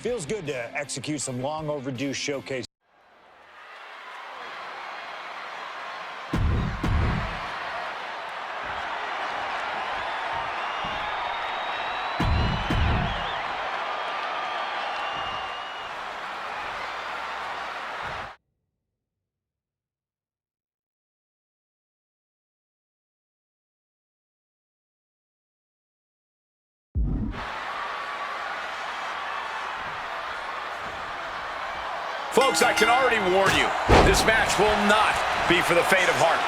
Feels good to execute some long overdue showcase. Folks, I can already warn you, this match will not be for the faint of heart.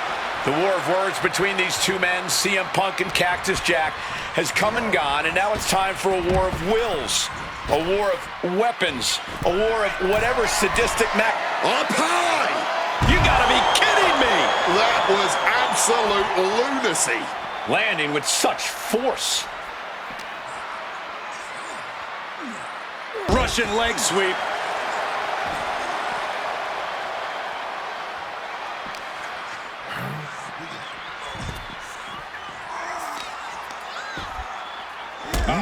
The war of words between these two men, CM Punk and Cactus Jack, has come and gone, and now it's time for a war of wills, a war of weapons, a war of whatever sadistic Up high! You gotta be kidding me! That was absolute lunacy. Landing with such force. Russian leg sweep.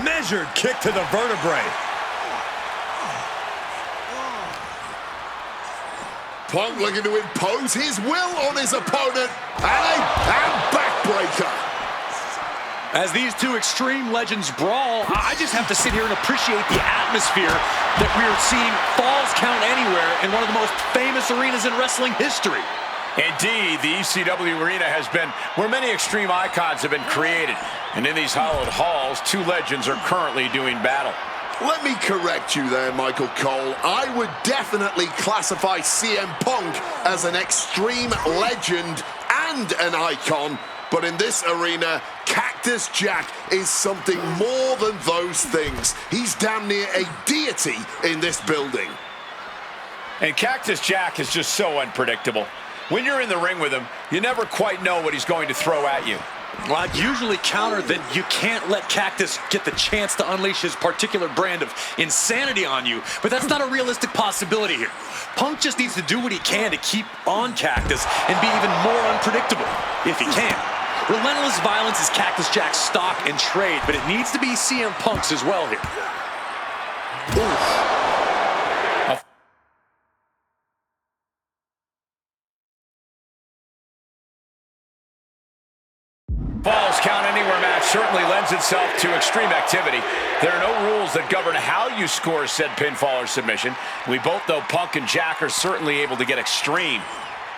Measured kick to the vertebrae. Punk looking to impose his will on his opponent. And backbreaker. As these two extreme legends brawl, I just have to sit here and appreciate the atmosphere that we're seeing. Falls count anywhere in one of the most famous arenas in wrestling history. Indeed, the ECW arena has been where many extreme icons have been created. And in these hallowed halls, two legends are currently doing battle. Let me correct you there, Michael Cole. I would definitely classify CM Punk as an extreme legend and an icon. But in this arena, Cactus Jack is something more than those things. He's damn near a deity in this building. And Cactus Jack is just so unpredictable. When you're in the ring with him, you never quite know what he's going to throw at you. Well, I'd usually counter that you can't let Cactus get the chance to unleash his particular brand of insanity on you, but that's not a realistic possibility here. Punk just needs to do what he can to keep on Cactus and be even more unpredictable, if he can. Relentless violence is Cactus Jack's stock and trade, but it needs to be CM Punk's as well here. Oof. Falls count anywhere match certainly lends itself to extreme activity. There are no rules that govern how you score said pinfall or submission. We both know Punk and Jack are certainly able to get extreme.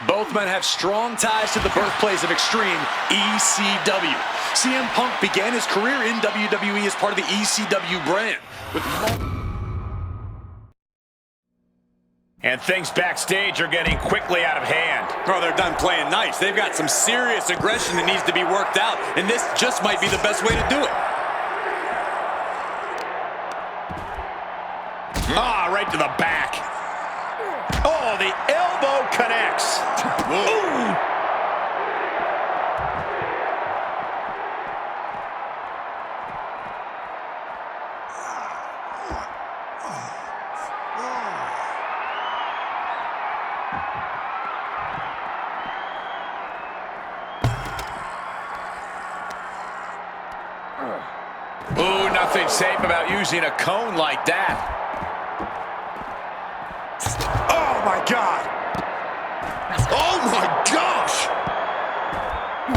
Both men have strong ties to the birthplace of extreme, ECW. CM Punk began his career in WWE as part of the ECW brand. And things backstage are getting quickly out of hand. Oh, they're done playing nice. They've got some serious aggression that needs to be worked out, and this just might be the best way to do it. Ah, right to the back. Oh, the elbow connects. Ooh. Ooh, nothing safe about using a cone like that. Oh, my God. Oh, my gosh.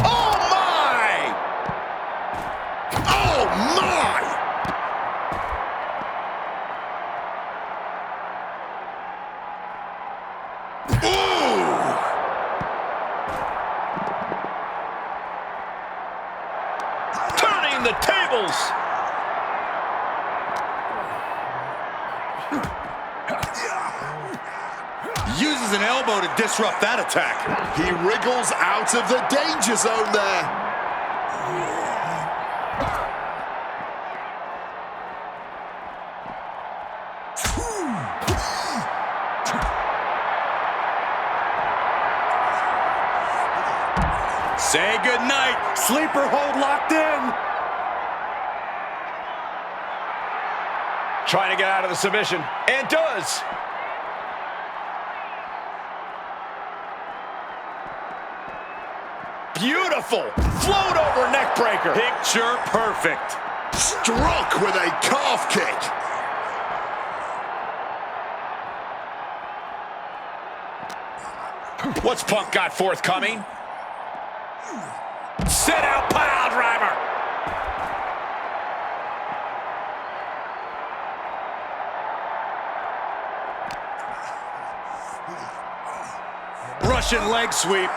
Oh, my. Oh, my. Ooh. Turning the tables. Uses an elbow to disrupt that attack. He wriggles out of the danger zone there. Say goodnight. Sleeper hold locked in. Trying to get out of the submission, and does. Beautiful. Float over neck breaker. Picture perfect. Struck with a calf kick. What's Punk got forthcoming? Sit out pile driver. Russian leg sweep.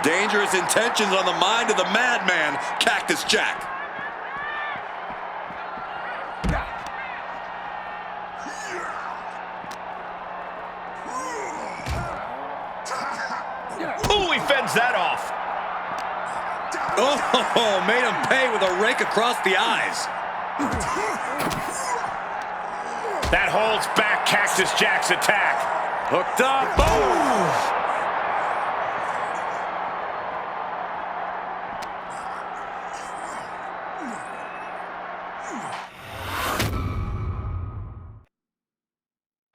Dangerous intentions on the mind of the madman, Cactus Jack. Ooh, he fends that off. Oh, made him pay with a rake across the eyes. That holds back Cactus Jack's attack. Hooked up. Boom!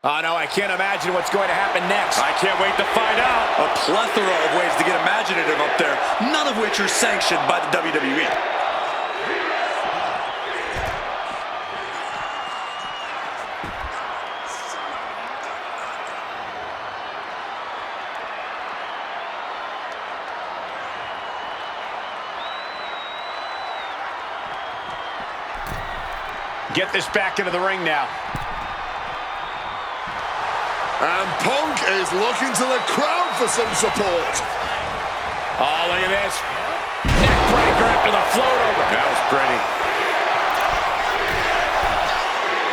Oh, no, I can't imagine what's going to happen next. I can't wait to find out. A plethora of ways to get imaginative up there, none of which are sanctioned by the WWE. Get this back into the ring now. And Punk is looking to the crowd for some support. Oh, look at this. Neck breaker after the float over. That was pretty.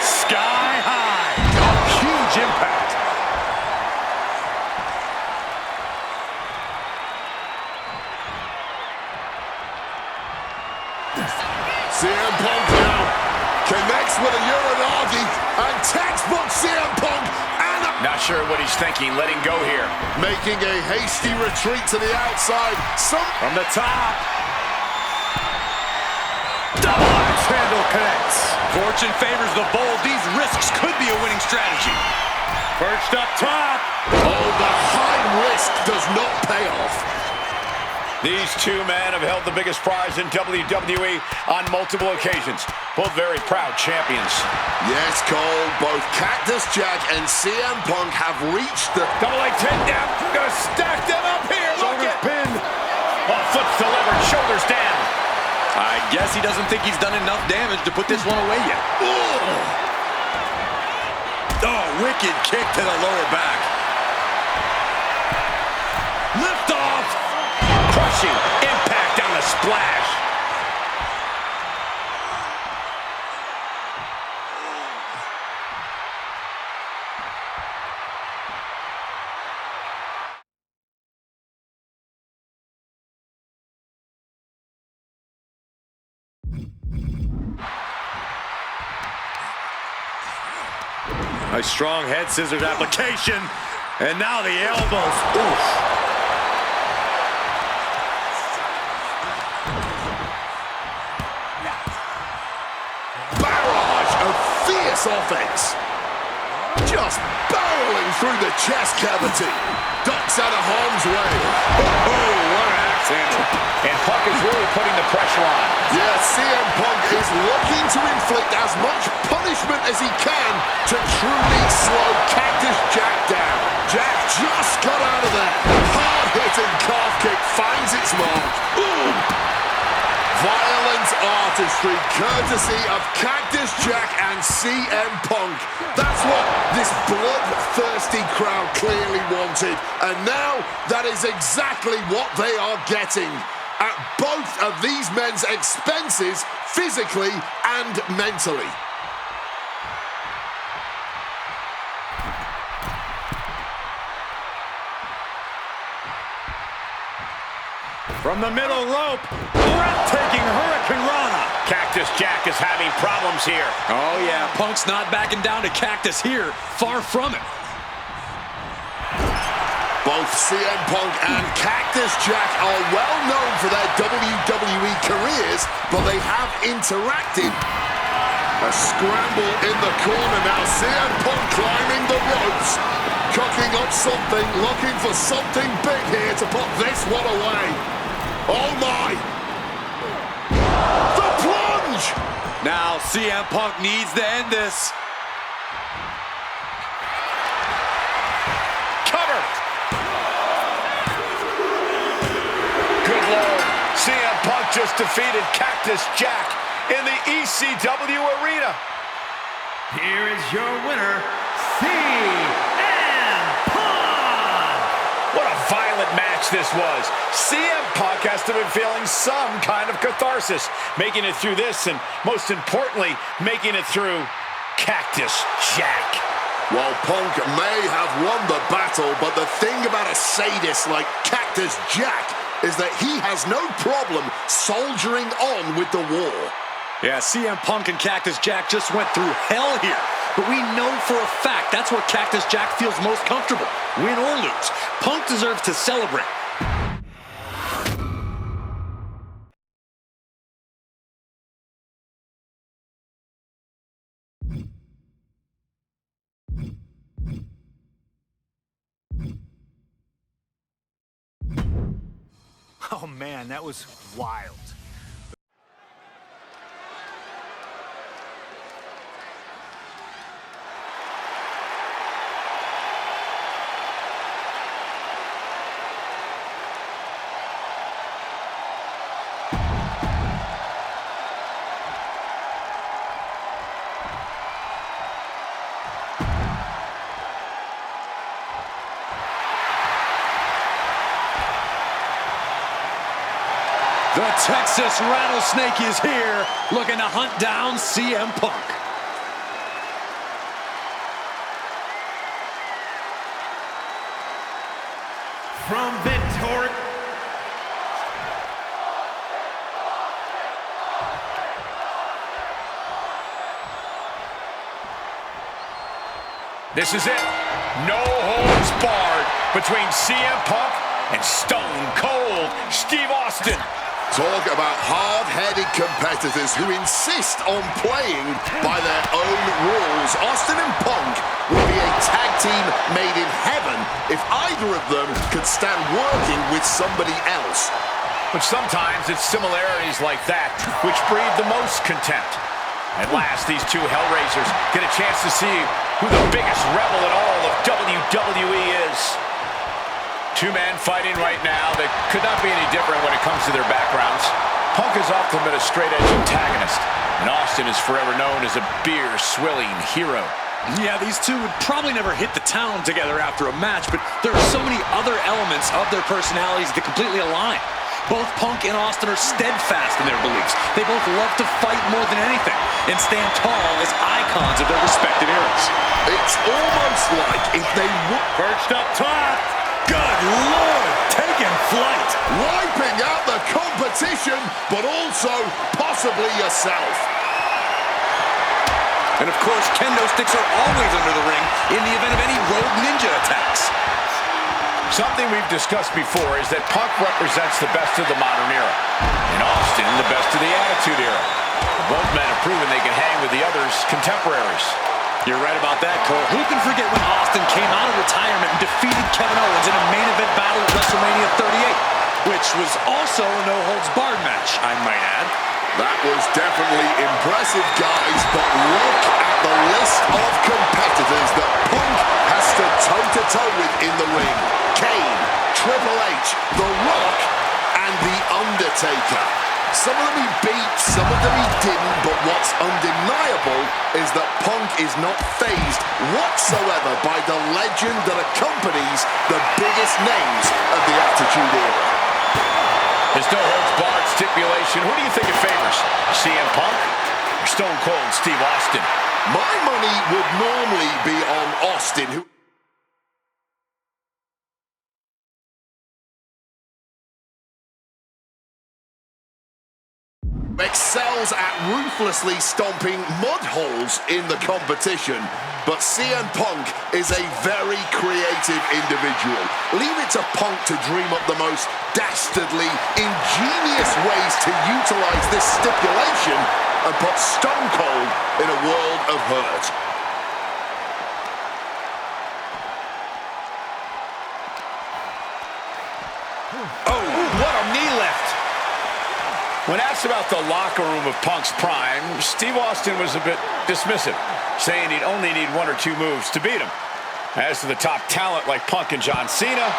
Sky high. Huge impact. CM Punk now connects with a Uranagi, and textbook CM Punk, and Not sure what he's thinking, letting go here. making a hasty retreat to the outside. From the top. Double axe handle connects. Fortune favors the bold. These risks could be a winning strategy. Perched up top. Oh, the high risk does not pay off. These two men have held the biggest prize in WWE on multiple occasions. Both very proud champions. Yes, Cole, both Cactus Jack and CM Punk have reached the... Double leg takedown. Gonna stack them up here. Look at pin. Oh, foot's delivered. Shoulders down. I guess he doesn't think he's done enough damage to put this one away yet. Oh, wicked kick to the lower back. Lift off. Crushing impact on the splash. A strong head scissors application. And now the elbows. Oof. Barrage of fierce offense. Just barreling through the chest cavity. Ducks out of harm's way. Oh, what an axe handle. And Punk is really putting the pressure on. Yeah, CM Punk is looking to inflict as much punishment as he can to truly slow Cactus Jack down. Jack just got out of there. Hard-hitting calf kick finds its mark. Ooh. Violent artistry courtesy of Cactus Jack and CM Punk. That's what this bloodthirsty crowd clearly wanted. And now that is exactly what they are getting. At both of these men's expenses, physically and mentally. From the middle rope, breathtaking Hurricane Rana. Cactus Jack is having problems here. Oh yeah, Punk's not backing down to Cactus here. Far from it. Both CM Punk and Cactus Jack are well known for their WWE careers, but they have interacted. A scramble in the corner now. CM Punk climbing the ropes, cooking up something, looking for something big here to put this one away. Oh my! challenge. Now CM Punk needs to end this. Cover. Good Lord. CM Punk just defeated Cactus Jack in the ECW arena. Here is your winner, CM Punk! What a violent match this was. CM Punk has to be feeling some kind of catharsis, making it through this, and most importantly, making it through Cactus Jack. While Punk may have won the battle, but the thing about a sadist like Cactus Jack is that he has no problem soldiering on with the war. Yeah, CM Punk and Cactus Jack just went through hell here. But we know for a fact that's where Cactus Jack feels most comfortable, win or lose. Punk deserves to celebrate. Oh man, that was wild. The Texas Rattlesnake is here, looking to hunt down CM Punk. From Victoria. This is it. No holds barred between CM Punk and Stone Cold Steve Austin. Talk about hard-headed competitors who insist on playing by their own rules. Austin and Punk will be a tag team made in heaven if either of them could stand working with somebody else. But sometimes it's similarities like that which breed the most contempt. At last, these two Hellraisers get a chance to see who the biggest rebel in all of WWE is. Two men fighting right now that could not be any different when it comes to their backgrounds. Punk has often been a straight-edge antagonist, and Austin is forever known as a beer-swilling hero. Yeah, these two would probably never hit the town together after a match, but there are so many other elements of their personalities that completely align. Both Punk and Austin are steadfast in their beliefs. They both love to fight more than anything and stand tall as icons of their respective eras. It's almost like if they were Perched up top. Good Lord, taking flight. wiping out the competition, but also possibly yourself. And of course, kendo sticks are always under the ring in the event of any rogue ninja attacks. Something we've discussed before is that Punk represents the best of the modern era, and Austin the best of the Attitude Era. Both men have proven they can hang with the other's contemporaries. You're right about that, Cole. Who can forget when Austin came out of retirement and defeated Kevin Owens in a main event battle at WrestleMania 38, which was also a no-holds-barred match, I might add. That was definitely impressive, guys, but look at the list of competitors that Punk has stood toe-to-toe with in the ring. Kane, Triple H, The Rock, and The Undertaker. Some of them he beat, some of them he didn't, but what's undeniable is that Punk is not fazed whatsoever by the legend that accompanies the biggest names of the Attitude Era. There's no holds barred stipulation. Who do you think it favors? CM Punk or Stone Cold Steve Austin? My money would normally be on Austin, who excels at ruthlessly stomping mud holes in the competition. But CM Punk is a very creative individual. Leave it to Punk to dream up the most dastardly, ingenious ways to utilize this stipulation and put Stone Cold in a world of hurt. Oh, what a knee lift. When asked about the locker room of Punk's prime, Steve Austin was a bit dismissive, saying he'd only need 1 or 2 moves to beat him. As to the top talent like Punk and John Cena,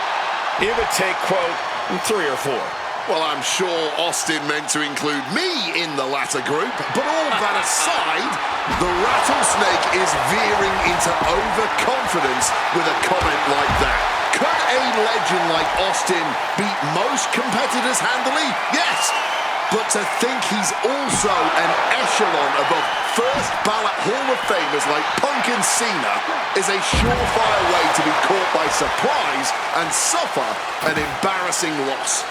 it would take, quote, 3 or 4. Well, I'm sure Austin meant to include me in the latter group, but all that aside, the Rattlesnake is veering into overconfidence with a comment like that. Could a legend like Austin beat most competitors handily? Yes. But to think he's also an echelon above first ballot Hall of Famers like Punk and Cena is a surefire way to be caught by surprise and suffer an embarrassing loss.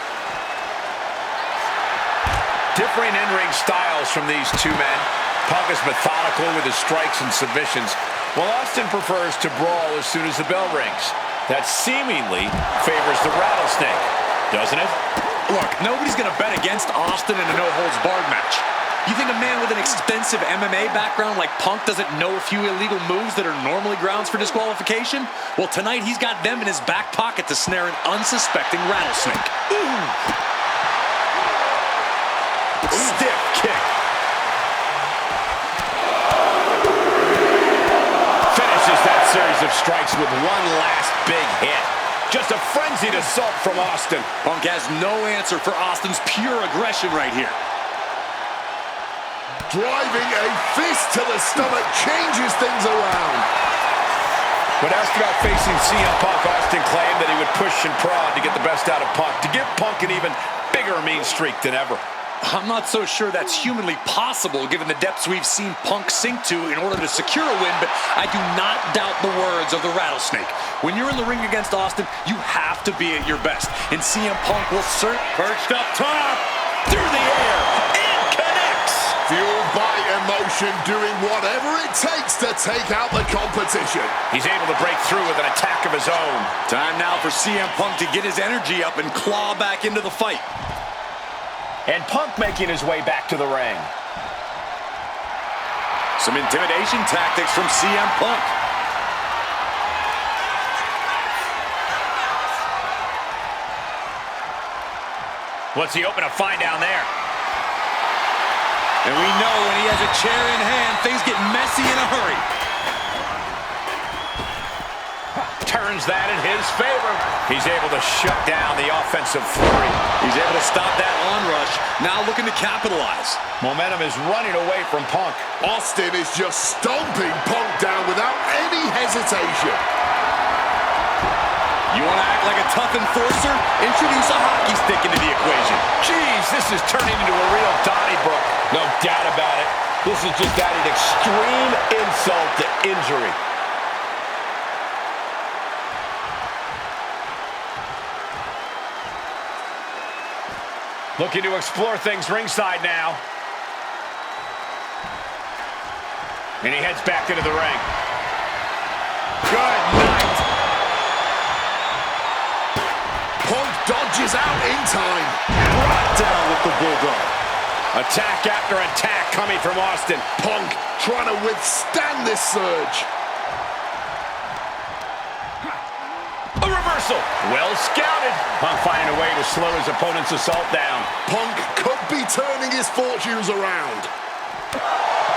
Differing in-ring styles from these two men. Punk is methodical with his strikes and submissions, while Austin prefers to brawl as soon as the bell rings. That seemingly favors the Rattlesnake, doesn't it? Look, nobody's going to bet against Austin in a no-holds-barred match. You think a man with an extensive MMA background like Punk doesn't know a few illegal moves that are normally grounds for disqualification? Well, tonight he's got them in his back pocket to snare an unsuspecting Rattlesnake. Ooh. Stiff kick. Finishes that series of strikes with one last big hit. Just a frenzied assault from Austin. Punk has no answer for Austin's pure aggression right here. Driving a fist to the stomach changes things around. When asked about facing CM Punk, Austin claimed that he would push and prod to get the best out of Punk, to give Punk an even bigger mean streak than ever. I'm not so sure that's humanly possible given the depths we've seen Punk sink to in order to secure a win, but I do not doubt the words of the Rattlesnake. When you're in the ring against Austin, you have to be at your best. And CM Punk will perched up top, through the air, and connects! Fueled by emotion, doing whatever it takes to take out the competition. He's able to break through with an attack of his own. Time now for CM Punk to get his energy up and claw back into the fight. And Punk making his way back to the ring. Some intimidation tactics from CM Punk. What's he hoping to find down there? And we know when he has a chair in hand, things get messy in a hurry. Turns that in his favor. He's able to shut down the offensive flurry. He's able to stop that onrush, now looking to capitalize. Momentum is running away from Punk. Austin is just stomping Punk down without any hesitation. You want to act like a tough enforcer? Introduce a hockey stick into the equation. Jeez, this is turning into a real Donnybrook. No doubt about it. This is just adding extreme insult to injury. Looking to explore things ringside now. And he heads back into the ring. Good night. Punk dodges out in time. Brought down with the Bulldog. Attack after attack coming from Austin. Punk trying to withstand this surge. A reversal. Well scouted. Punk finding a way to slow his opponent's assault down. Punk could be turning his fortunes around.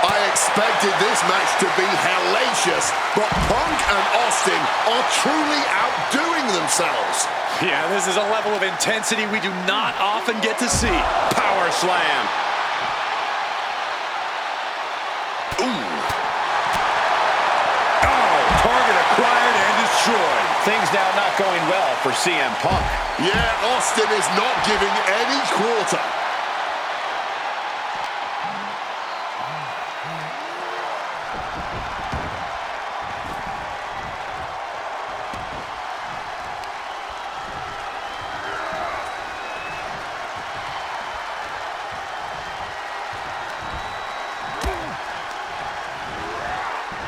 I expected this match to be hellacious, but Punk and Austin are truly outdoing themselves. Yeah, this is a level of intensity we do not often get to see. Power slam. Ooh. Oh, target acquired and destroyed. Things now not going well for CM Punk. Yeah, Austin is not giving any quarter.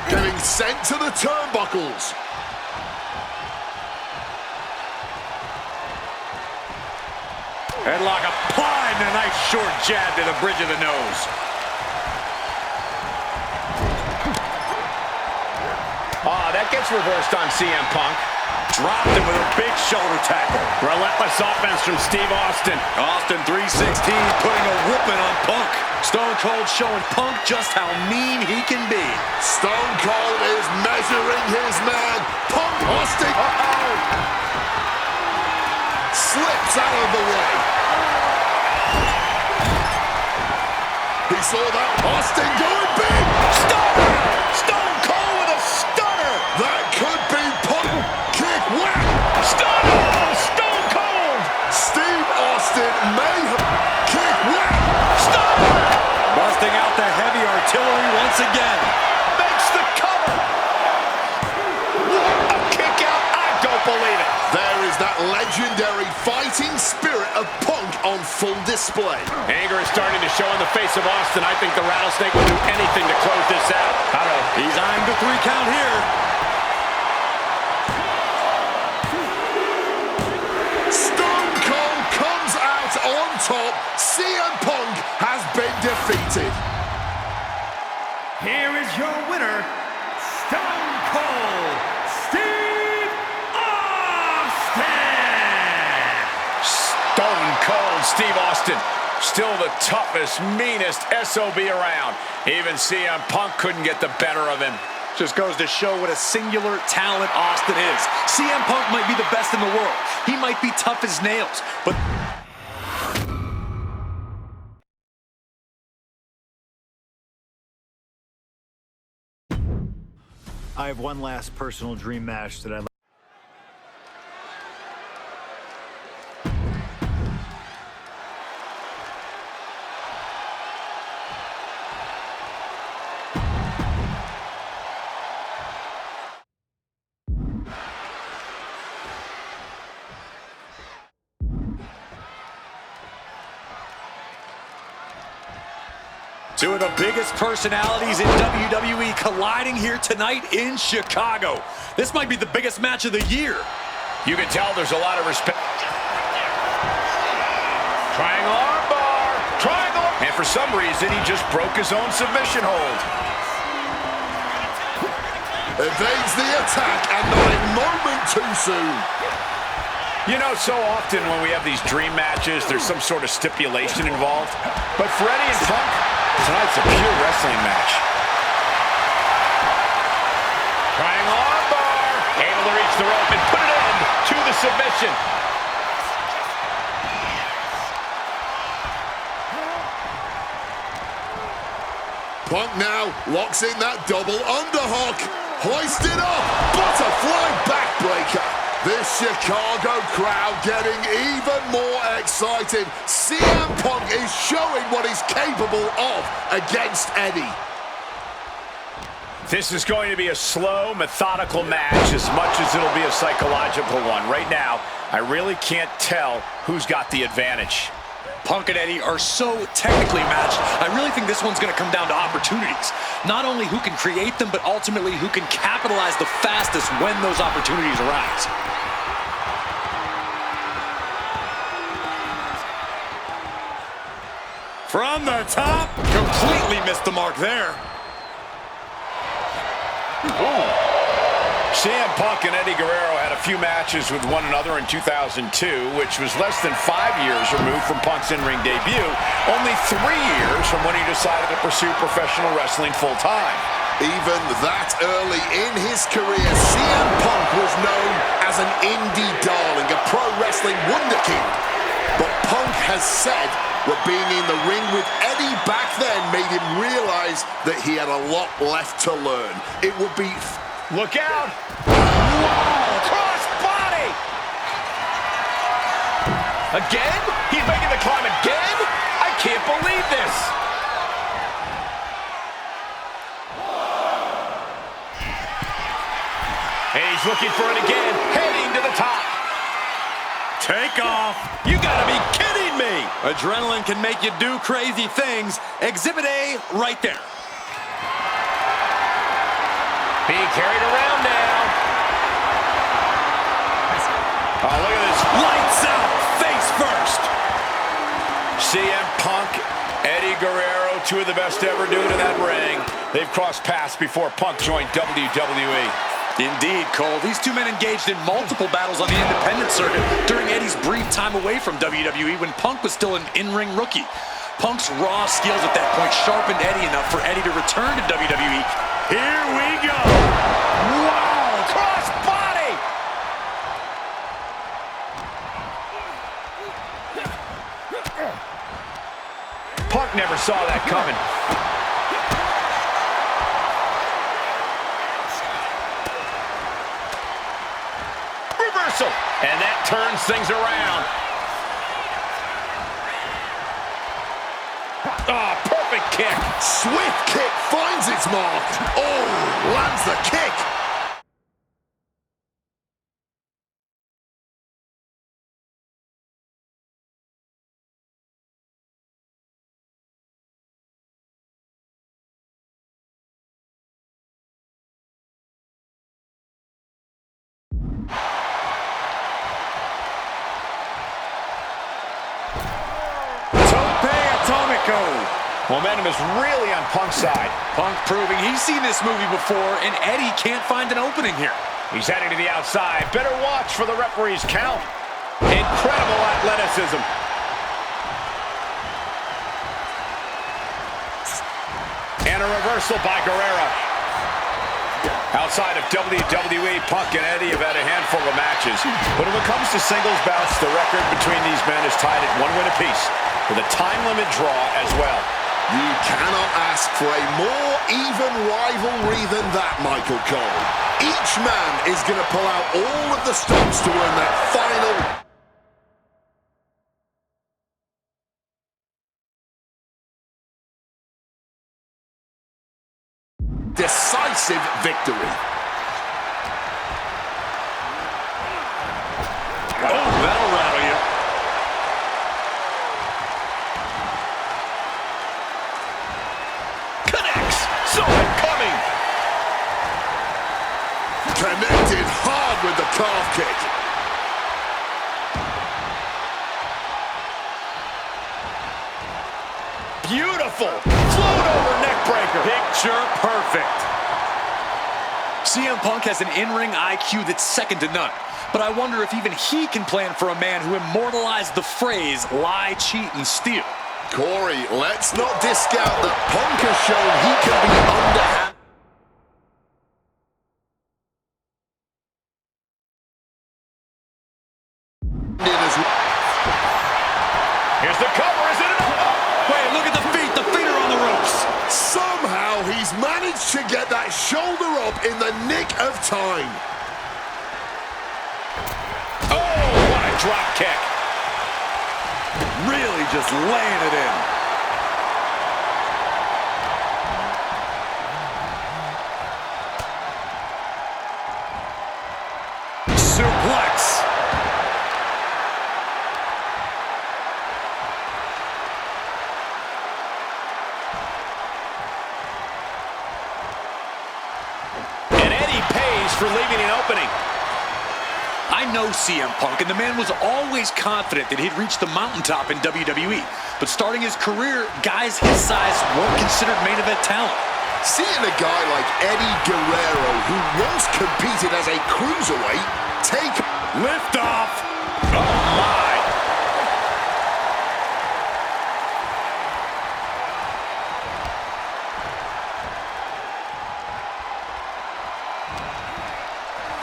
Getting sent to the turnbuckles. Headlock applied and a nice short jab to the bridge of the nose. That gets reversed on CM Punk. Dropped him with a big shoulder tackle. Relentless offense from Steve Austin. Austin 316 putting a whooping on Punk. Stone Cold showing Punk just how mean he can be. Stone Cold is measuring his man. Punk Austin slips out of the way. He saw that Austin going big. Stunner! Stone Cold with a stunner! That could be Punk. Kick, whack. Stunner! Stone Cold! Steve Austin may have kick, whack. Stunner! Busting out the heavy artillery once again. Makes the cover! A kick out, I don't believe it. There is that legendary fighting spirit of Punk on full display. Anger is starting to show in the face of Austin. I think the Rattlesnake will do anything to close this out. He's eyeing the 3 count here. Stone Cold comes out on top. CM Punk has been defeated. Here is your winner, Stone Cold Steve Austin! Stone Cold Steve Austin. Still the toughest, meanest SOB around. Even CM Punk couldn't get the better of him. Just goes to show what a singular talent Austin is. CM Punk might be the best in the world. He might be tough as nails, but I have one last personal dream match that I'd like. two of the biggest personalities in WWE colliding here tonight in Chicago. This might be the biggest match of the year. You can tell there's a lot of respect. Triangle armbar. Triangle. And for some reason, he just broke his own submission hold. Evades the attack and not a moment too soon. You know, so often when we have these dream matches, there's some sort of stipulation involved. But for Eddie and Punk, tonight's a pure wrestling match. Triangle armbar. Able to reach the rope and put it in to the submission. Punk now locks in that double underhook. Hoisted up. Butterfly backbreaker. This Chicago crowd getting even more excited. CM Punk is showing what he's capable of against Eddie. This is going to be a slow, methodical match as much as it'll be a psychological one. Right now, I really can't tell who's got the advantage. Punk and Eddie are so technically matched. I really think this one's going to come down to opportunities. Not only who can create them, but ultimately who can capitalize the fastest when those opportunities arise. From the top, completely missed the mark there. Ooh. CM Punk and Eddie Guerrero had a few matches with one another in 2002, which was less than 5 years removed from Punk's in-ring debut, only 3 years from when he decided to pursue professional wrestling full-time. Even that early in his career, CM Punk was known as an indie darling, a pro wrestling wunderkind. But Punk has said that being in the ring with Eddie back then made him realize that he had a lot left to learn. It would be... Look out! Wow! Cross body! Again? He's making the climb again? I can't believe this! And he's looking for it again, heading to the top. Take off. You gotta be kidding me. Adrenaline can make you do crazy things. Exhibit A right there. Being carried around now. Oh, look at this. Lights out, face first. CM Punk, Eddie Guerrero, two of the best ever dude in that ring. They've crossed paths before Punk joined WWE. Indeed, Cole. These two men engaged in multiple battles on the independent circuit during Eddie's brief time away from WWE when Punk was still an in-ring rookie. Punk's raw skills at that point sharpened Eddie enough for Eddie to return to WWE. Here we go. Wow, cross body. Punk never saw that coming. Reversal, and that turns things around. Oh, perfect kick. Swift kick finds its mark. Oh, lands the kick. Momentum is really on Punk's side. Punk proving he's seen this movie before, and Eddie can't find an opening here. He's heading to the outside. Better watch for the referee's count. Incredible athleticism. And a reversal by Guerrero. Outside of WWE, Punk and Eddie have had a handful of matches. But when it comes to singles bouts, the record between these men is tied at 1 win apiece, with a time limit draw as well. You cannot ask for a more even rivalry than that, Michael Cole. Each man is going to pull out all of the stops to earn that final... decisive victory. Oh, that'll rattle you. Connects. Saw it coming. Connected hard with the calf kick. Beautiful. Float over neck breaker. Picture perfect. CM Punk has an in-ring IQ that's second to none. But I wonder if even he can plan for a man who immortalized the phrase, lie, cheat, and steal. Corey, let's not discount that Punk has shown he can be underhand. Here's the cover. Is it enough? Wait, look at the feet. The feet are on the ropes. Somehow he's managed to get that shoulder up in the nick of time. Oh, what a drop kick. Really just laying it in. Suplex. And Eddie pays for leaving an opening. I know CM Punk, and the man was always confident that he'd reach the mountaintop in WWE. But starting his career, guys his size weren't considered main event talent. Seeing a guy like Eddie Guerrero, who once competed as a cruiserweight, take Lift off. Oh, my.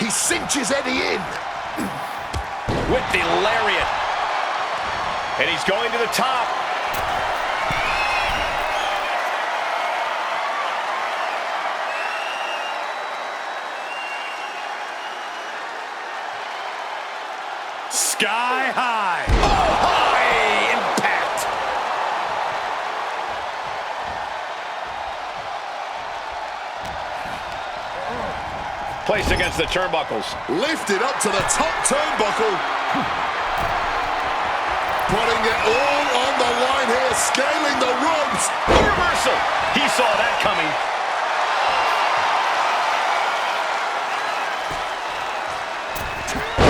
he cinches Eddie in. With the lariat. And he's going to the top. Sky high. Oh, high impact. Placed against the turnbuckles. Lifted up to the top turnbuckle. Putting it all on the line here, scaling the ropes. A reversal. He saw that coming.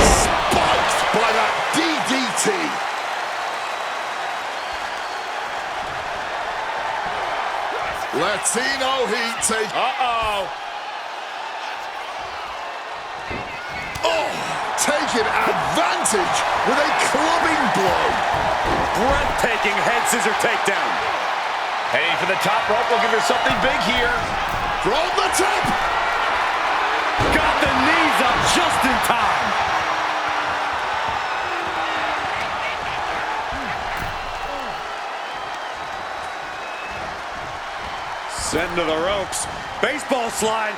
Spiked by that DDT. Latino heat take. Uh-oh. taking advantage with a clubbing blow. Breathtaking head scissor takedown. Heading for the top rope, looking for something big here. From the top. Got the knees up just in time. Send to the ropes. Baseball slide.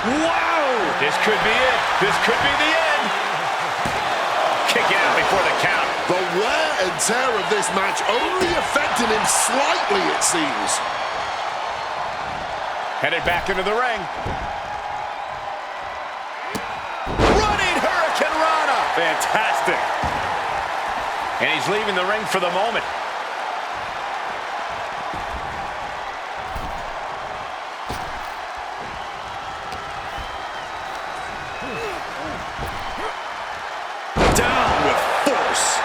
Wow! This could be it. This could be the end. Kick out before the count. The wear and tear of this match only affected him slightly, it seems. Headed back into the ring. Running Hurricane Rana. Fantastic. And he's leaving the ring for the moment. Down with force.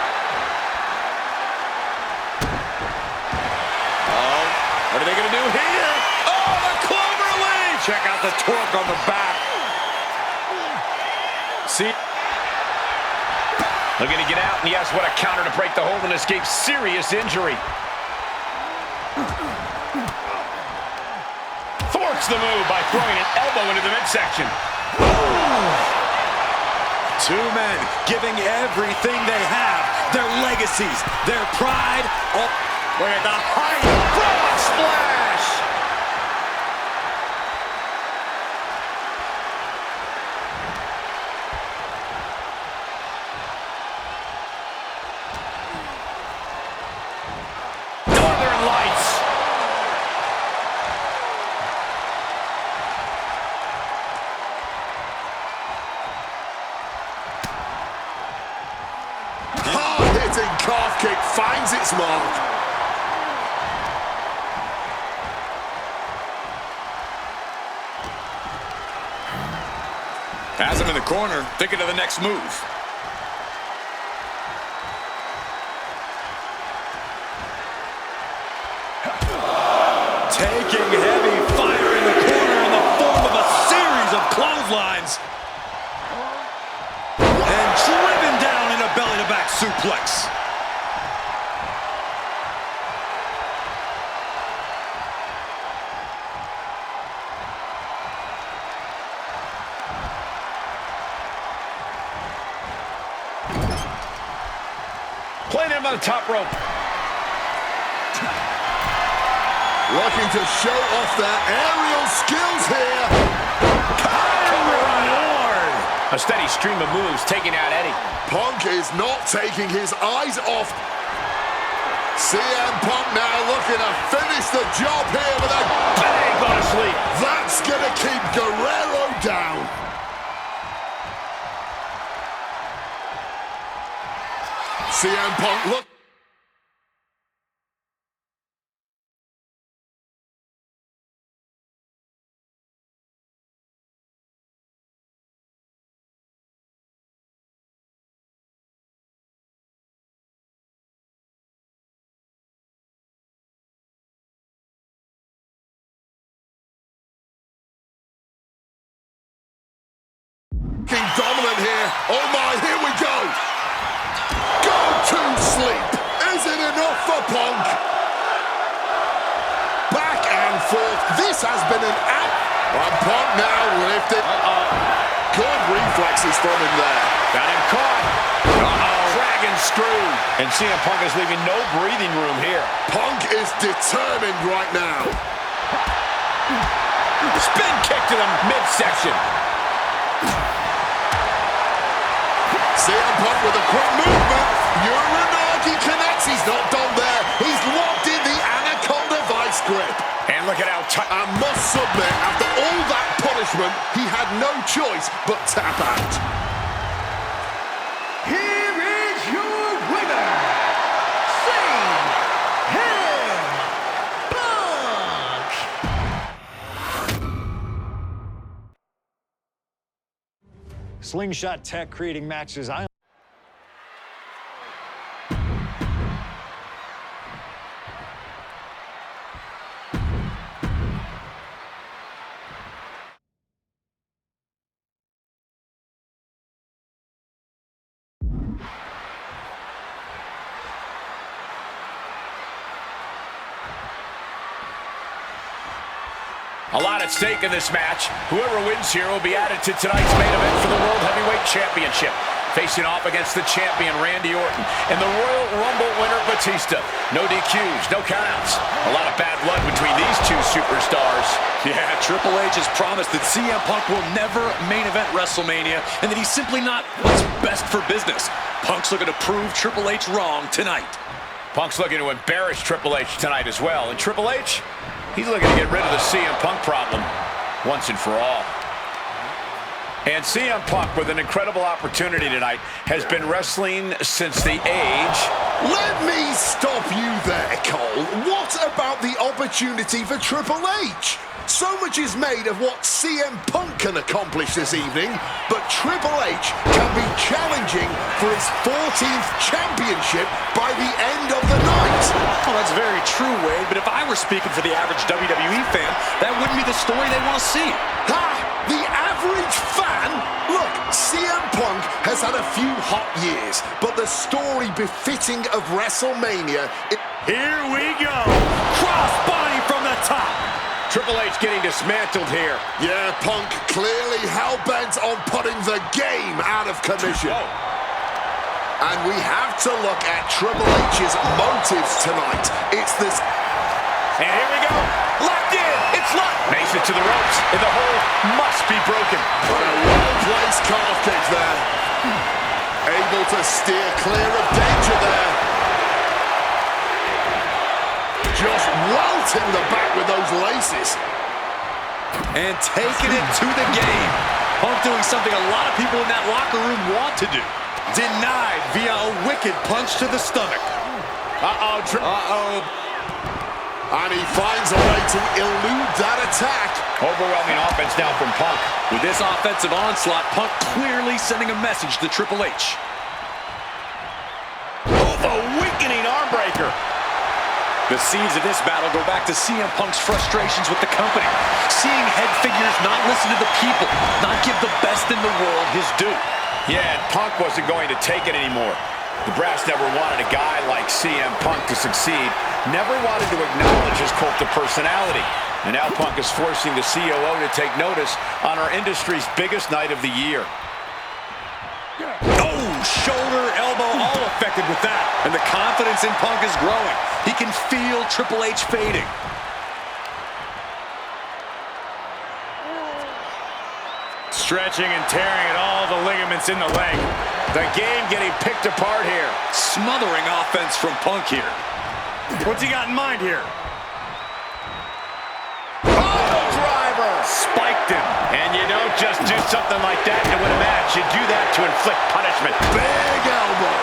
Oh, what are they going to do here? Oh, the clover leaf! Check out the torque on the back. See? Looking to get out, and yes, what a counter to break the hold and escape serious injury. Thwarts the move by throwing an elbow into the midsection. Two men giving everything they have, their legacies, their pride. Oh, Look at the height. Frog splash. Northern Lights. Hard-hitting calf kick finds its mark. Has him in the corner, thinking of the next move. Taking heavy fire in the corner in the form of a series of clotheslines. And driven down in a belly-to-back suplex. Playing him on the top rope. Looking to show off their aerial skills here. A steady stream of moves taking out Eddie. Punk is not taking his eyes off. CM Punk now looking to finish the job here with a Bang, go to sleep. That's going to keep Guerrero down. CM Punk look. Dominant here. Oh my, here we go. Go to sleep. Is it enough for Punk? Back and forth. This has been an act. And Punk now lifted. Good reflexes from him there. Got him caught. Dragon screw. And CM Punk is leaving no breathing room here. Punk is determined right now. Spin kick to the midsection. CM Punk with a quick movement. Uranagi connects. He's not done there. He's locked in the Anaconda vice grip. And look at how tight. I must submit, after all that punishment, he had no choice but tap out. Here is your winner, CM Punk. Slingshot tech creating matches I A lot at stake in this match. Whoever wins here will be added to tonight's main event for the World Heavyweight Championship, facing off against the champion Randy Orton and the Royal Rumble winner Batista. No DQs, no countouts. A lot of bad blood between these two superstars. Yeah, Triple H has promised that CM Punk will never main event WrestleMania and that he's simply not what's best for business. Punk's looking to prove Triple H wrong tonight. Punk's looking to embarrass Triple H tonight as well. And Triple H, he's looking to get rid of the CM Punk problem once and for all. And CM Punk, with an incredible opportunity tonight, has been wrestling since the age... Let me stop you there, Cole. What about the opportunity for Triple H? So much is made of what CM Punk can accomplish this evening, but Triple H can be challenging for his 14th championship by the end of the night. Well, that's very true, Wade, but if I were speaking for the average WWE fan, that wouldn't be the story they want to see. Ha! The average fan? Look, CM Punk has had a few hot years, but the story befitting of WrestleMania... Here we go. Crossbody from the top. Triple H getting dismantled here. Yeah, Punk clearly hell-bent on putting the game out of commission. And we have to look at Triple H's motives tonight. It's this... And here we go. Locked in. It's locked. Makes it to the ropes, and the hold must be broken. But a well-placed calf kick there. Able to steer clear of danger there. Just welting the back with those laces. And taking it to the game. Punk doing something a lot of people in that locker room want to do. Denied via a wicked punch to the stomach. And he finds a way to elude that attack. Overwhelming offense now from Punk. With this offensive onslaught, Punk clearly sending a message to Triple H. Oh, the weakening arm breaker. The seeds of this battle go back to CM Punk's frustrations with the company. Seeing head figures not listen to the people, not give the best in the world his due. Yeah, and Punk wasn't going to take it anymore. The brass never wanted a guy like CM Punk to succeed, never wanted to acknowledge his cult of personality. And now Punk is forcing the COO to take notice on our industry's biggest night of the year. Oh, shoulder, elbow, all affected with that. And the confidence in Punk is growing. He can feel Triple H fading. Stretching and tearing at all the ligaments in the leg. The game getting picked apart here. Smothering offense from Punk here. What's he got in mind here? Oh, driver! Spiked him. And you don't just do something like that to win a match. You do that to inflict punishment. Big elbow.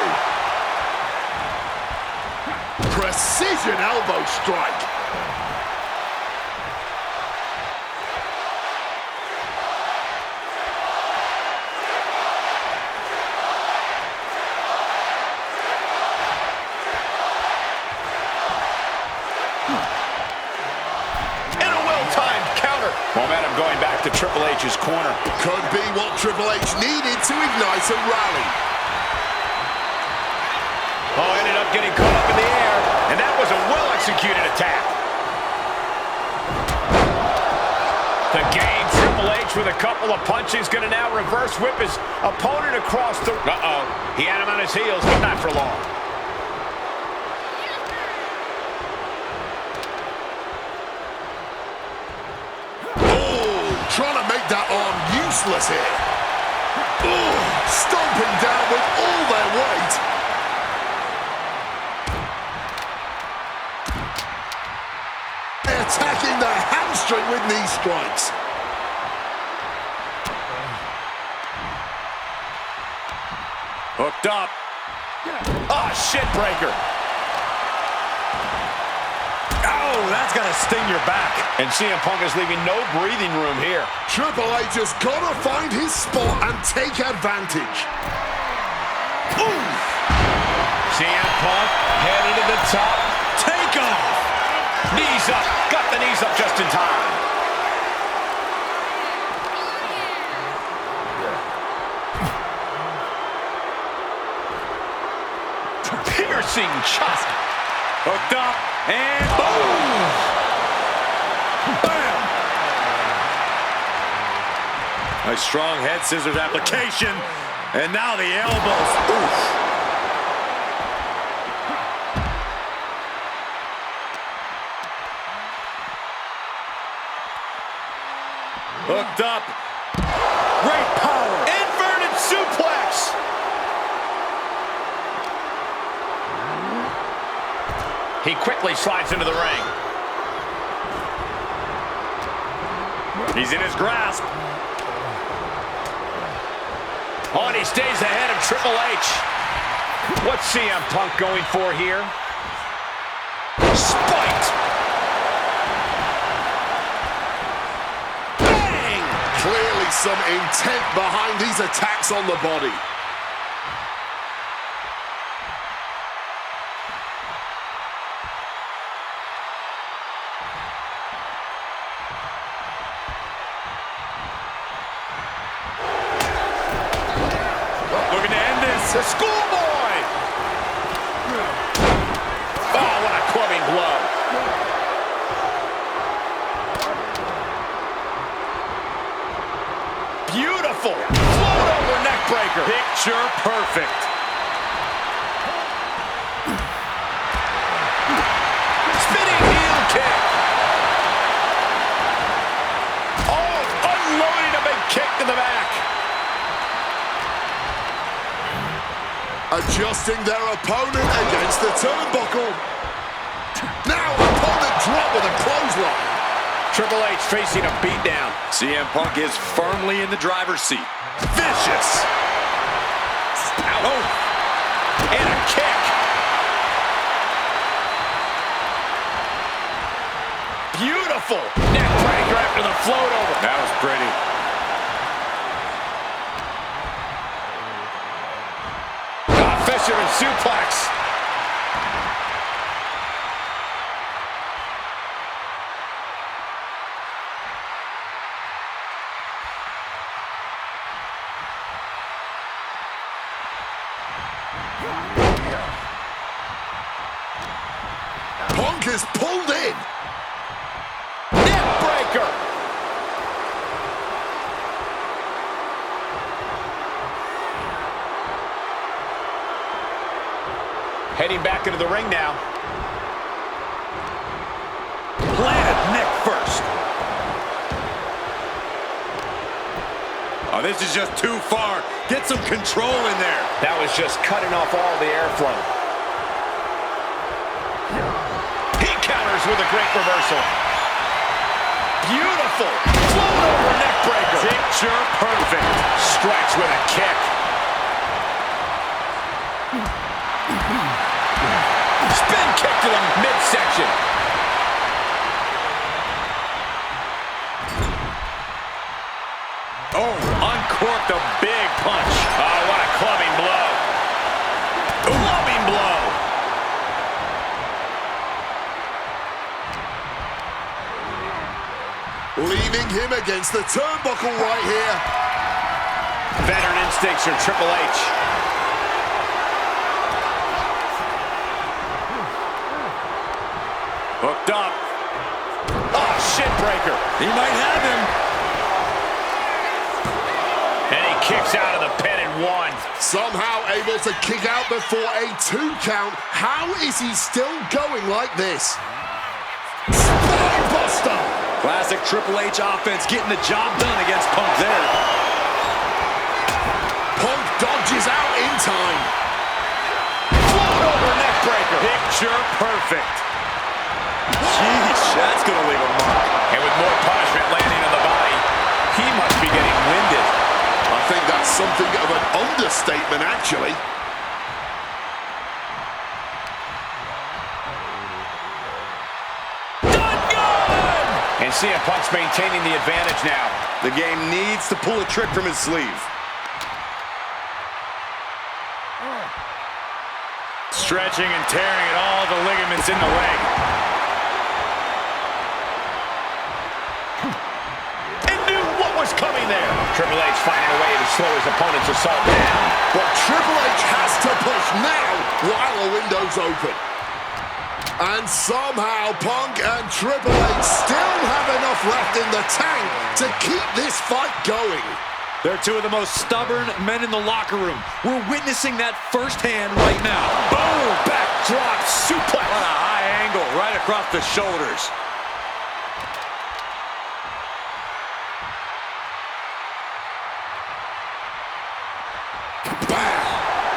Precision elbow strike. Momentum going back to Triple H's corner. Could be what Triple H needed to ignite a rally. Oh, ended up getting caught up in the air, and that was a well-executed attack. The game, Triple H with a couple of punches, going to now reverse whip his opponent across the... He had him on his heels, but not for long. Trying to make that arm useless here. Oh, stomping down with all their weight. Attacking the hamstring with knee strikes. Hooked up. Ah, shit breaker. Oh, that's got to sting your back. And CM Punk is leaving no breathing room here. Triple H has got to find his spot and take advantage. Ooh. CM Punk headed to the top. Take off. Knees up. Got the knees up just in time. Piercing chop. Hooked up. And boom! Bam! A strong head scissors application. And now the elbows. Oof. Hooked up. Great power. Inverted suplex. He quickly slides into the ring. He's in his grasp. Oh, and he stays ahead of Triple H. What's CM Punk going for here? Spiked. Bang! Clearly some intent behind these attacks on the body. Looking to end this. The schoolboy. Oh, what a clubbing blow. Beautiful. Float over neck breaker. Picture perfect. Spinning heel kick. Oh, unloading a big kick to the back. Adjusting their opponent against the turnbuckle. Now opponent drop with a clothesline. Triple H facing a beatdown. CM Punk is firmly in the driver's seat. Vicious. Oh, and a kick. Beautiful. Neck breaker after the float over. That was pretty. Fisherman suplex. Punk is pulled in. Neck breaker. Heading back into the ring now. Planted neck first. Oh, this is just too far. Get some control in there. That was just cutting off all the airflow. He counters with a great reversal. Beautiful. Float over neck breaker. Picture perfect. Strikes with a kick. Spin kick to the midsection. Oh, uncorked a big punch. Oh, what a clubbing blow. Clubbing blow. Leaving him against the turnbuckle right here. Veteran instincts from Triple H. Hooked up. Oh, shit breaker. He might have him. And he kicks out of the pin in one. Somehow able to kick out before a 2 count. How is he still going like this? Spinebuster! Classic Triple H offense getting the job done against Punk there. Punk dodges out in time. Float over neck breaker. Picture perfect. Jeez, that's going to leave a mark. And with more punishment landing on the body, he must be getting winded. I think that's something of an understatement, actually. And CM Punk's maintaining the advantage now. The game needs to pull a trick from his sleeve. Stretching and tearing at all the ligaments in the leg. And knew what was coming there. Triple H finding a way to slow his opponent's assault down. But Triple H has to push now while the window's open. And somehow Punk and Triple H still have enough left in the tank to keep this fight going. They're two of the most stubborn men in the locker room. We're witnessing that firsthand right now. Boom! Backdrop suplex. What a high angle right across the shoulders.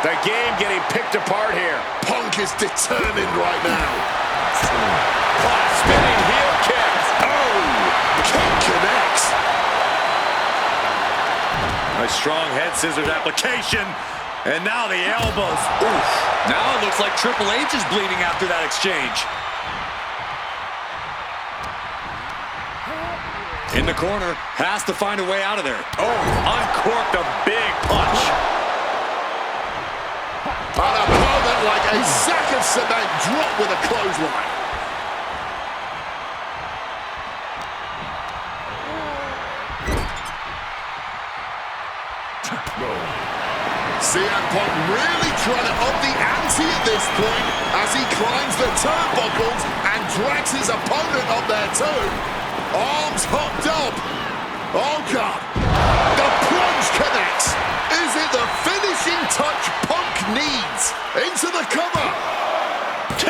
The game getting picked apart here. Punk is determined right now. Spinning heel kick. Oh! Kick connects. A strong head scissors application. And now the elbows. Oof. Now it looks like Triple H is bleeding after that exchange. In the corner, has to find a way out of there. Oh, uncorked a big punch. An opponent like a sack of cement dropped with a clothesline. CM Punk really trying to up the ante at this point as he climbs the turnbuckles and drags his opponent up there too. Arms hooked up. Oh God. The plunge connects. Is it the finishing touch Punk needs? Into the cover. 2.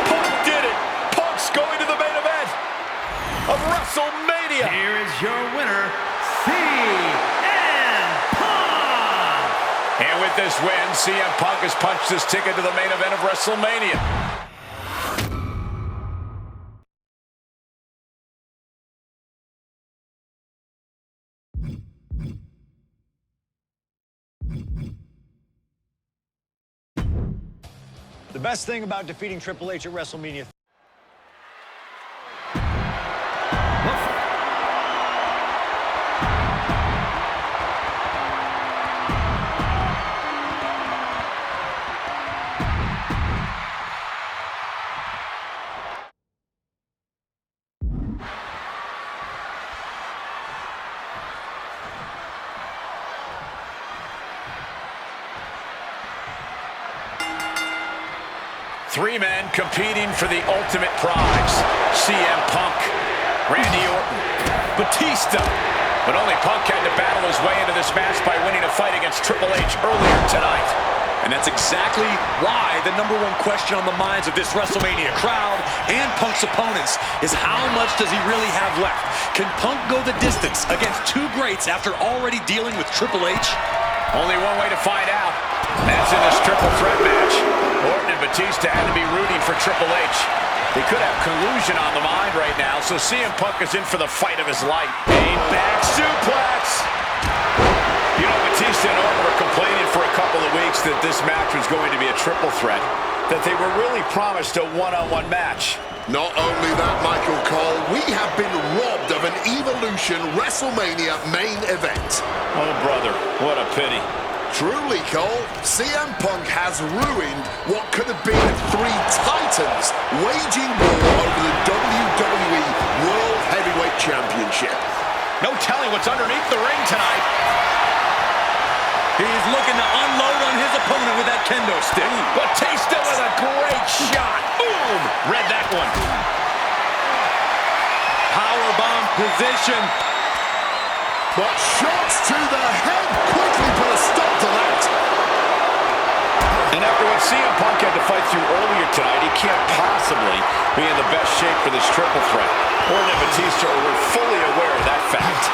Punk did it. Punk's going to the main event of WrestleMania. Here is your winner, CM Punk! And with this win, CM Punk has punched his ticket to the main event of WrestleMania. The best thing about defeating Triple H at WrestleMania. Three men competing for the ultimate prize. CM Punk, Randy Orton, Batista. But only Punk had to battle his way into this match by winning a fight against Triple H earlier tonight. And that's exactly why the #1 question on the minds of this WrestleMania crowd and Punk's opponents is how much does he really have left? Can Punk go the distance against two greats after already dealing with Triple H? Only one way to find out. That's in this triple threat match. Orton and Batista had to be rooting for Triple H. They could have collusion on the mind right now, so CM Punk is in for the fight of his life. A back suplex. You know, Batista and Orton were complaining for a couple of weeks that this match was going to be a triple threat, that they were really promised a one-on-one match. Not only that, Michael Cole, we have been robbed of an Evolution WrestleMania main event. Oh, brother, what a pity. Truly, Cole, CM Punk has ruined what could have been three titans waging war over the WWE World Heavyweight Championship. No telling what's underneath the ring tonight. He's looking to unload on his opponent with that kendo stick. Batista with a great shot. Boom! Read that one. Powerbomb position. But shots to the head quickly put a stop to that. And after what CM Punk had to fight through earlier tonight, he can't possibly be in the best shape for this triple threat. Orton and Batista were fully aware of that fact.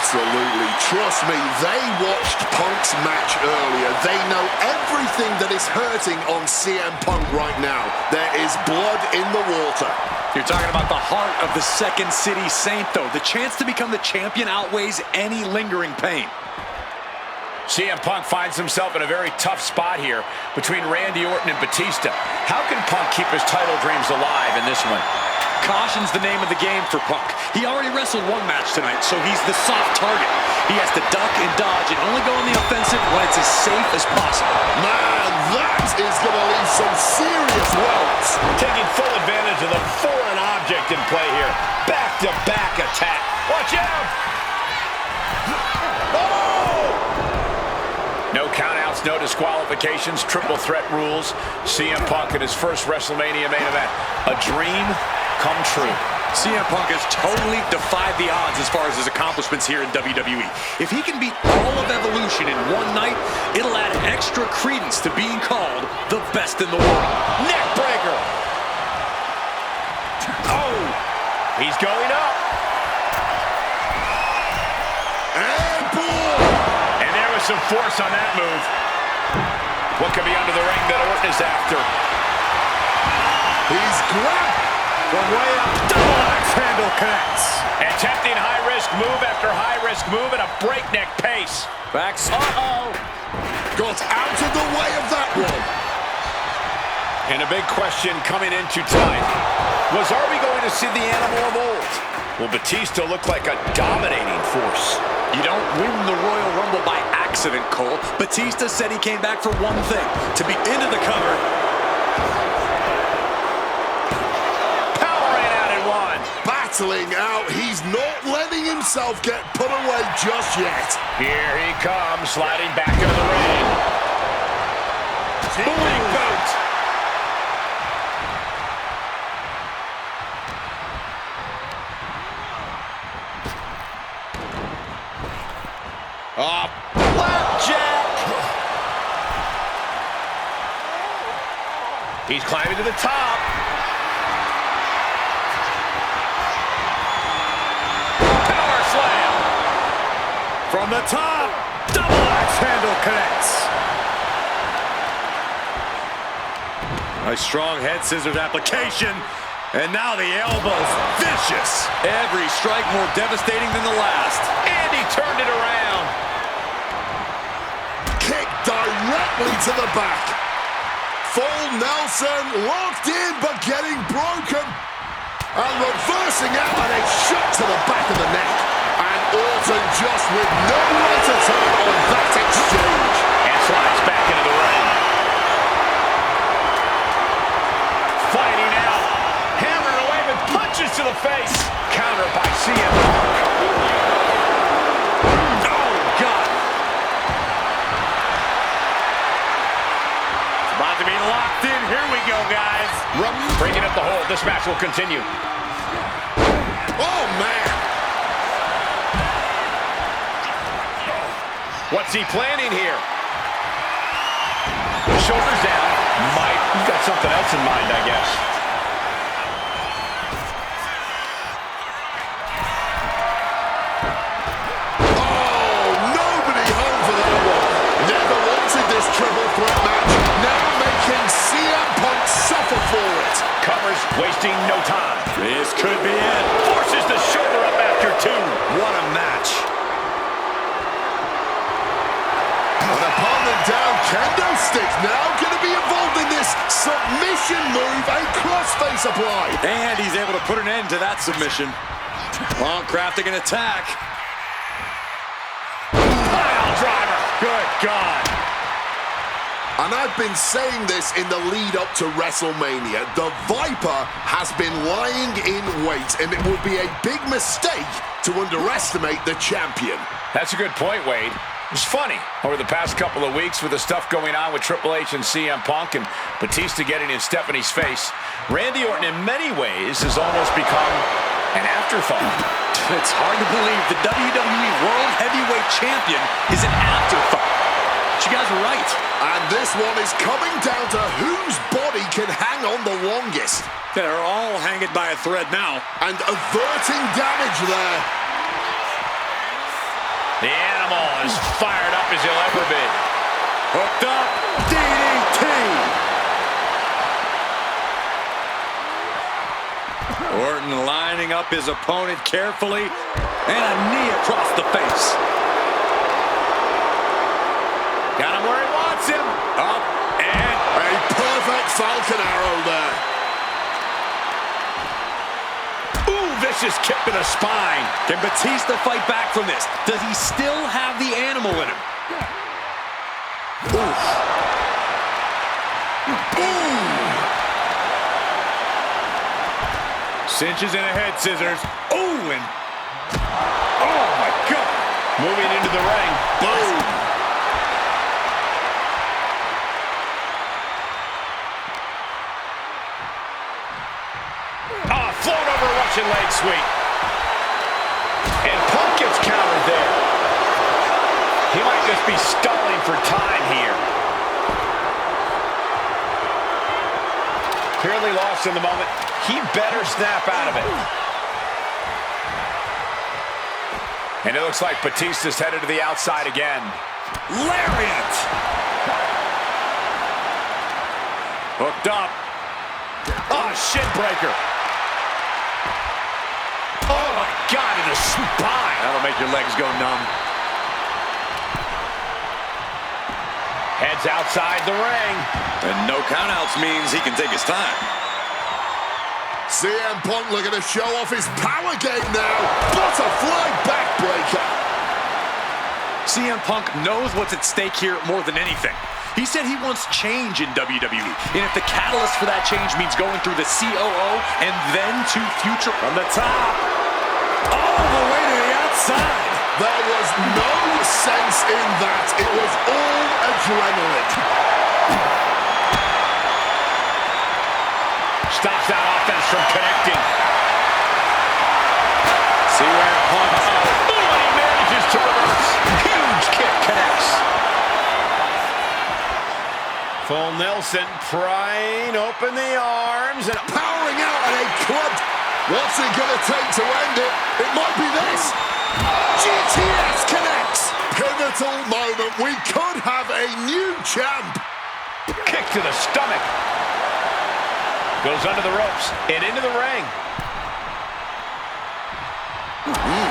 Absolutely. Trust me, they watched Punk's match earlier. They know everything that is hurting on CM Punk right now. There is blood in the water. You're talking about the heart of the Second City Saint, though. The chance to become the champion outweighs any lingering pain. CM Punk finds himself in a very tough spot here between Randy Orton and Batista. How can Punk keep his title dreams alive in this one? Caution's the name of the game for Punk. He already wrestled one match tonight, so he's the soft target. He has to duck and dodge and only go on the offensive when it's as safe as possible. Man, that is going to leave some serious welts. Taking full advantage of the foreign object in play here. Back-to-back attack. Watch out! Oh! No countouts, no disqualifications, triple threat rules. CM Punk in his first WrestleMania main event. A dream come true. CM Punk has totally defied the odds as far as his accomplishments here in WWE. If he can beat all of Evolution in one night, it'll add extra credence to being called the best in the world. Neck breaker. Oh, he's going up. And boom! And there was some force on that move. What could be under the ring that Orton is after? He's grabbed. From way up, double axe handle connects. Attempting high-risk move after high-risk move at a breakneck pace. Backs. Uh-oh. Got out of the way of that one. And a big question coming into tonight was, are we going to see the animal of old? Will Batista look like a dominating force? You don't win the Royal Rumble by accident, Cole. Batista said he came back for one thing, to be into the cover. Battling out, he's not letting himself get put away just yet. Here he comes, sliding back into the ring. Big boot. Flapjack. He's climbing to the top. From the top, double axe handle connects. Nice strong head scissors application. And now the elbow's vicious. Every strike more devastating than the last. And he turned it around. Kick directly to the back. Full Nelson, locked in but getting broken. And reversing out, and a shot to the back of the neck. And Orton just with nowhere to turn on that exchange. And slides back into the ring. Fighting out. Hammering away with punches to the face. Countered by CM Punk. Oh, God. It's about to be locked in. Here we go, guys. Bringing up the hold. This match will continue. Oh, man. What's he planning here? Shoulders down. Mike, he's got something else in mind, I guess. Oh, nobody home for that one. Never wanted this triple threat match. Now making CM Punk suffer for it. Covers, wasting no time. This could be it. Forces the shoulder up after two. What a match. An opponent down, kendo stick now going to be involved in this submission move, a crossface apply. And he's able to put an end to that submission. Punk crafting an attack. Pile driver. Good God. And I've been saying this in the lead up to WrestleMania. The Viper has been lying in wait, and it would be a big mistake to underestimate the champion. That's a good point, Wade. It's funny, over the past couple of weeks with the stuff going on with Triple H and CM Punk and Batista getting in Stephanie's face, Randy Orton in many ways has almost become an afterthought. It's hard to believe the WWE World Heavyweight Champion is an afterthought. But you guys are right. And this one is coming down to whose body can hang on the longest. They're all hanging by a thread now. And averting damage there. The animal is fired up as he'll ever be. Hooked up, DDT. Orton lining up his opponent carefully, and a knee across the face. Got him where he wants him. Up, and A perfect Falcon Arrow there. Vicious kick to the spine. can Batista fight back from this? Does he still have the animal in him? Oof. Cinches in a head scissors. Ooh, and oh my God. Moving into the ring. Boom. Float over Russian leg sweep. And Punk gets countered there. He might just be stalling for time here. Clearly lost in the moment. He better snap out of it. And it looks like Batista's headed to the outside again. Lariat! Hooked up. Oh, shin breaker. Oh, my God, in the spine. That'll make your legs go numb. Heads outside the ring. And no countouts means he can take his time. CM Punk looking to show off his power game now. Butterfly backbreaker. CM Punk knows what's at stake here more than anything. He said he wants change in WWE. And if the catalyst for that change means going through the COO and then to future from the top, all the way to the outside. There was no sense in that. It was all adrenaline. Stops that offense from connecting. See where Punk... Oh, and he manages to reverse. Huge kick connects. Full Nelson prying open the arms and Powering out at a club. What's it going to take to end it? It might be this. GTS connects. Pivotal moment. We could have a new champ. kick to the stomach. Goes under the ropes and into the ring.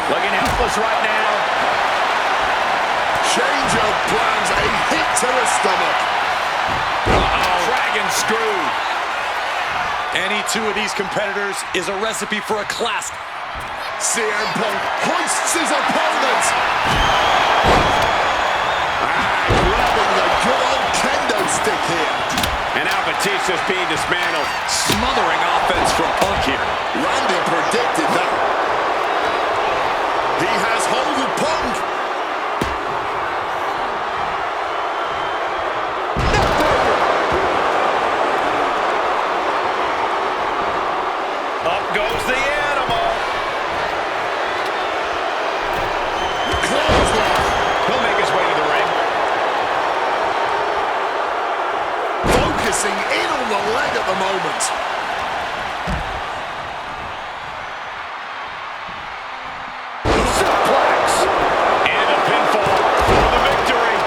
Looking helpless right now. Change of plans. A hit to the stomach. Dragon screw. Any two of these competitors is a recipe for a classic. CM Punk hoists his opponent. Grabbing the good old kendo stick here. And now Batista's being dismantled. Smothering offense from Punk here. Randy predicted that. He has hold of Punk. Up goes the animal. Clothesline. He'll make his way to the ring. Focusing in on the leg at the moment. Suplex. And a pinfall for the victory.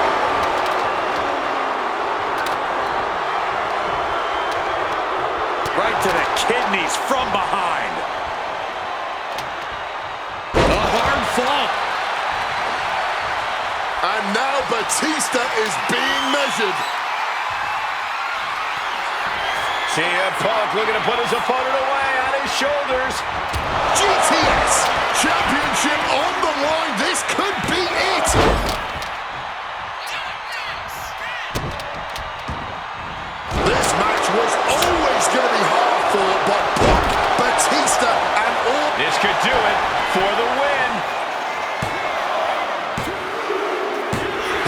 Right to the kidneys from behind. A hard fall. And now Batista is being measured. CM Punk looking to put his opponent away on his shoulders. GTS Championship on the line. This could be it. This match was always going to be hard fought, but Punk, Batista, and all... This could do it for the win.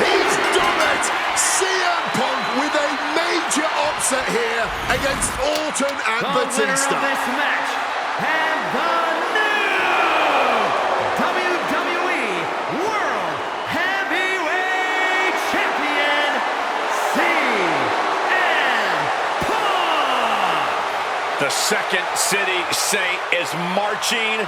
He's done it! CM Punk with a major upset here against Orton and Batista. The winner of this match and the new WWE World Heavyweight Champion, CM Punk! The Second City Saint is marching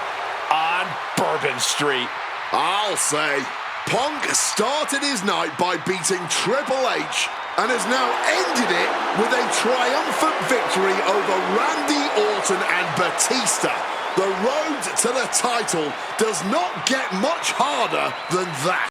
on Bourbon Street. I'll say, Punk started his night by beating Triple H and has now ended it with a triumphant victory over Randy Orton and Batista. The road to the title does not get much harder than that.